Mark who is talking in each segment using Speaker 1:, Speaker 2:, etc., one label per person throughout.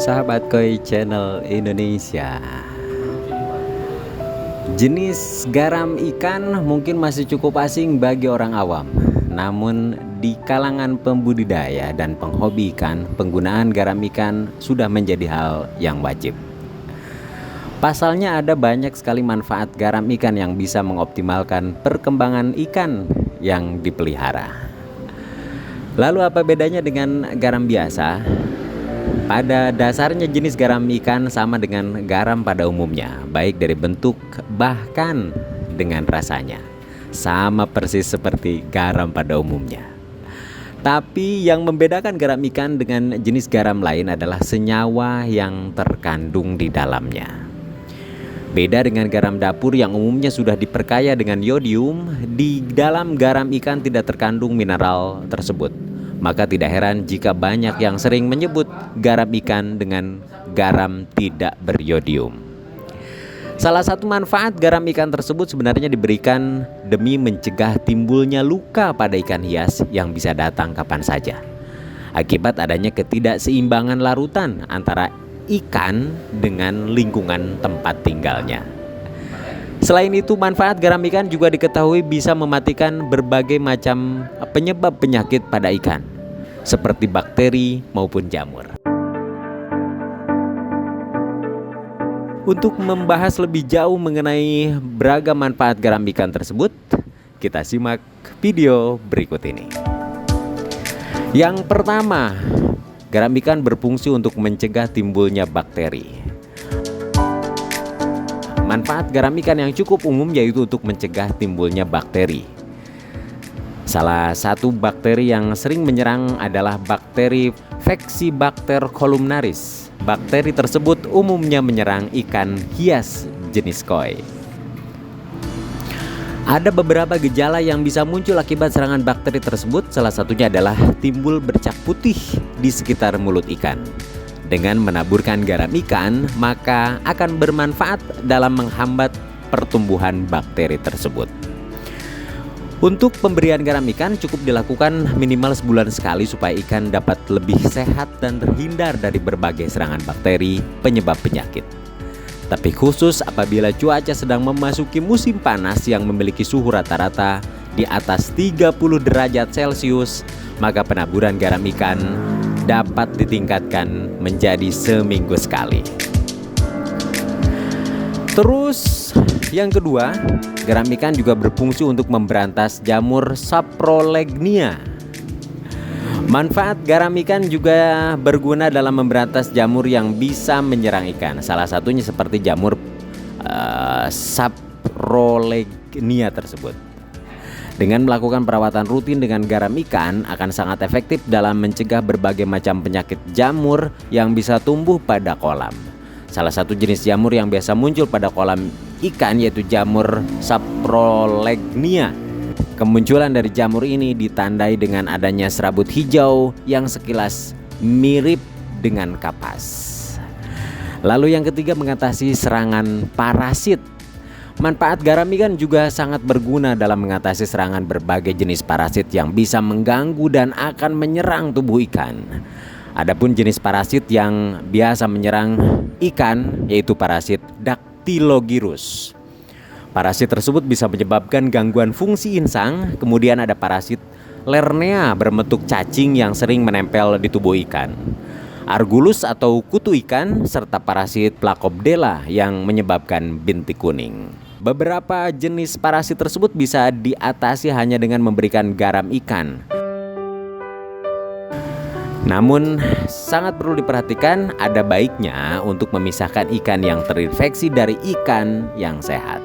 Speaker 1: sahabat Koi Channel Indonesia. Jenis garam ikan mungkin masih cukup asing bagi orang awam. Namun di kalangan pembudidaya dan penghobi ikan, penggunaan garam ikan sudah menjadi hal yang wajib. Pasalnya ada banyak sekali manfaat garam ikan yang bisa mengoptimalkan perkembangan ikan yang dipelihara. Lalu apa bedanya dengan garam biasa? Pada dasarnya jenis garam ikan sama dengan garam pada umumnya, baik dari bentuk bahkan dengan rasanya. Sama persis seperti garam pada umumnya. Tapi yang membedakan garam ikan dengan jenis garam lain adalah senyawa yang terkandung di dalamnya. Beda dengan garam dapur yang umumnya sudah diperkaya dengan yodium, di dalam garam ikan tidak terkandung mineral tersebut. Maka tidak heran jika banyak yang sering menyebut garam ikan dengan garam tidak beryodium. Salah satu manfaat garam ikan tersebut sebenarnya diberikan demi mencegah timbulnya luka pada ikan hias yang bisa datang kapan saja, akibat adanya ketidakseimbangan larutan antara ikan dengan lingkungan tempat tinggalnya. Selain itu, manfaat garam ikan juga diketahui bisa mematikan berbagai macam penyebab penyakit pada ikan, seperti bakteri maupun jamur. Untuk membahas lebih jauh mengenai beragam manfaat garam ikan tersebut, kita simak video berikut ini. Yang pertama, garam ikan berfungsi untuk mencegah timbulnya bakteri. Manfaat garam ikan yang cukup umum yaitu untuk mencegah timbulnya bakteri. Salah satu bakteri yang sering menyerang adalah bakteri Vexibacter columnaris. Bakteri tersebut umumnya menyerang ikan hias jenis koi. Ada beberapa gejala yang bisa muncul akibat serangan bakteri tersebut. Salah satunya adalah timbul bercak putih di sekitar mulut ikan. Dengan menaburkan garam ikan, maka akan bermanfaat dalam menghambat pertumbuhan bakteri tersebut. Untuk pemberian garam ikan cukup dilakukan minimal sebulan sekali supaya ikan dapat lebih sehat dan terhindar dari berbagai serangan bakteri penyebab penyakit. Tapi khusus apabila cuaca sedang memasuki musim panas yang memiliki suhu rata-rata di atas 30 derajat Celcius, maka penaburan garam ikan dapat ditingkatkan menjadi seminggu sekali. Terus yang kedua, garam ikan juga berfungsi untuk memberantas jamur saprolegnia. Manfaat garam ikan juga berguna dalam memberantas jamur yang bisa menyerang ikan. Salah satunya seperti jamur saprolegnia tersebut. Dengan melakukan perawatan rutin dengan garam ikan akan sangat efektif dalam mencegah berbagai macam penyakit jamur yang bisa tumbuh pada kolam. Salah satu jenis jamur yang biasa muncul pada kolam ikan yaitu jamur saprolegnia. Kemunculan dari jamur ini ditandai dengan adanya serabut hijau yang sekilas mirip dengan kapas. Lalu yang ketiga, mengatasi serangan parasit. Manfaat garam ikan juga sangat berguna dalam mengatasi serangan berbagai jenis parasit yang bisa mengganggu dan akan menyerang tubuh ikan. Adapun jenis parasit yang biasa menyerang ikan yaitu parasit Dactylogyrus. Parasit tersebut bisa menyebabkan gangguan fungsi insang. Kemudian ada parasit Lernea berbentuk cacing yang sering menempel di tubuh ikan, Argulus atau kutu ikan, serta parasit Placobdella yang menyebabkan bintik kuning. Beberapa jenis parasit tersebut bisa diatasi hanya dengan memberikan garam ikan. Namun sangat perlu diperhatikan, ada baiknya untuk memisahkan ikan yang terinfeksi dari ikan yang sehat.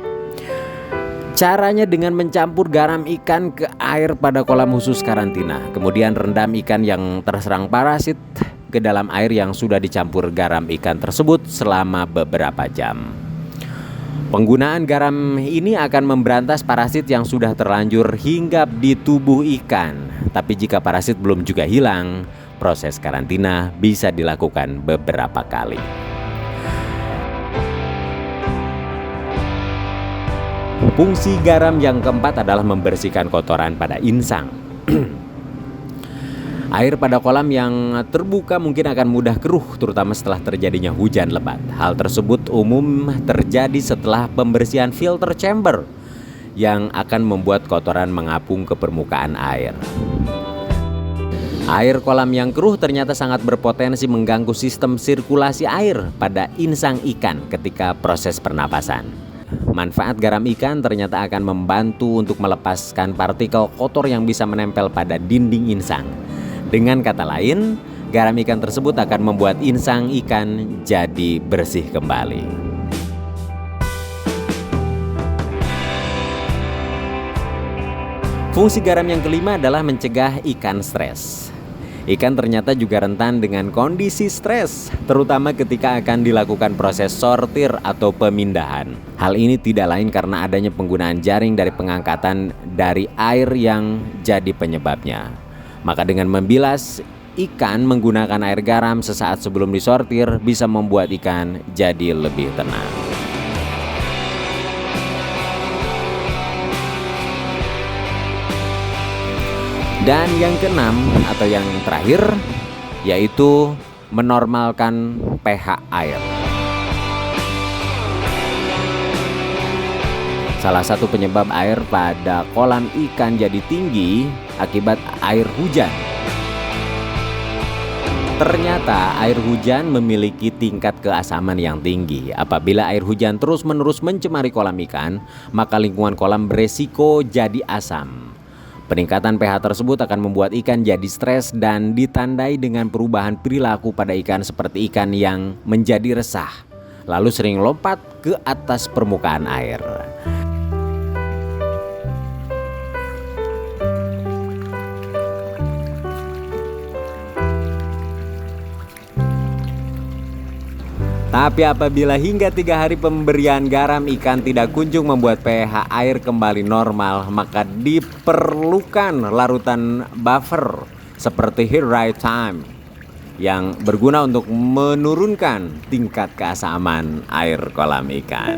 Speaker 1: Caranya dengan mencampur garam ikan ke air pada kolam khusus karantina. Kemudian rendam ikan yang terserang parasit ke dalam air yang sudah dicampur garam ikan tersebut selama beberapa jam. Penggunaan garam ini akan memberantas parasit yang sudah terlanjur hinggap di tubuh ikan. Tapi jika parasit belum juga hilang, proses karantina bisa dilakukan beberapa kali. Fungsi garam yang keempat adalah membersihkan kotoran pada insang. Air pada kolam yang terbuka mungkin akan mudah keruh, terutama setelah terjadinya hujan lebat. Hal tersebut umum terjadi setelah pembersihan filter chamber yang akan membuat kotoran mengapung ke permukaan air. Air kolam yang keruh ternyata sangat berpotensi mengganggu sistem sirkulasi air pada insang ikan ketika proses pernapasan. Manfaat garam ikan ternyata akan membantu untuk melepaskan partikel kotor yang bisa menempel pada dinding insang. Dengan kata lain, garam ikan tersebut akan membuat insang ikan jadi bersih kembali. Fungsi garam yang kelima adalah mencegah ikan stres. Ikan ternyata juga rentan dengan kondisi stres, terutama ketika akan dilakukan proses sortir atau pemindahan. Hal ini tidak lain karena adanya penggunaan jaring dari pengangkatan dari air yang jadi penyebabnya. Maka dengan membilas ikan menggunakan air garam sesaat sebelum disortir bisa membuat ikan jadi lebih tenang. Dan yang keenam atau yang terakhir yaitu menormalkan pH air. Salah satu penyebab air pada kolam ikan jadi tinggi akibat air hujan. Ternyata air hujan memiliki tingkat keasaman yang tinggi. Apabila air hujan terus-menerus mencemari kolam ikan, maka lingkungan kolam beresiko jadi asam. Peningkatan pH tersebut akan membuat ikan jadi stres dan ditandai dengan perubahan perilaku pada ikan seperti ikan yang menjadi resah, lalu sering lompat ke atas permukaan air. Tapi apabila hingga 3 hari pemberian garam ikan tidak kunjung membuat pH air kembali normal, maka diperlukan larutan buffer seperti Hit Right Time yang berguna untuk menurunkan tingkat keasaman air kolam ikan.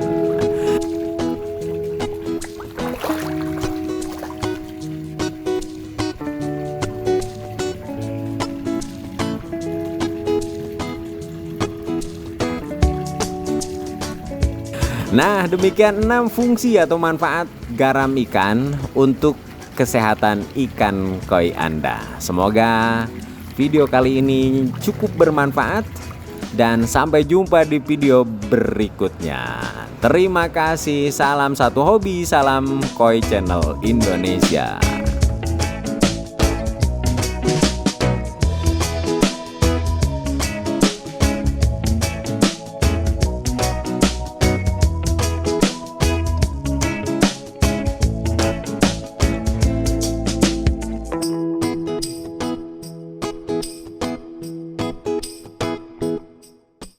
Speaker 1: Nah, demikian 6 fungsi atau manfaat garam ikan untuk kesehatan ikan koi Anda. Semoga video kali ini cukup bermanfaat dan sampai jumpa di video berikutnya. Terima kasih, salam satu hobi, salam Koi Channel Indonesia.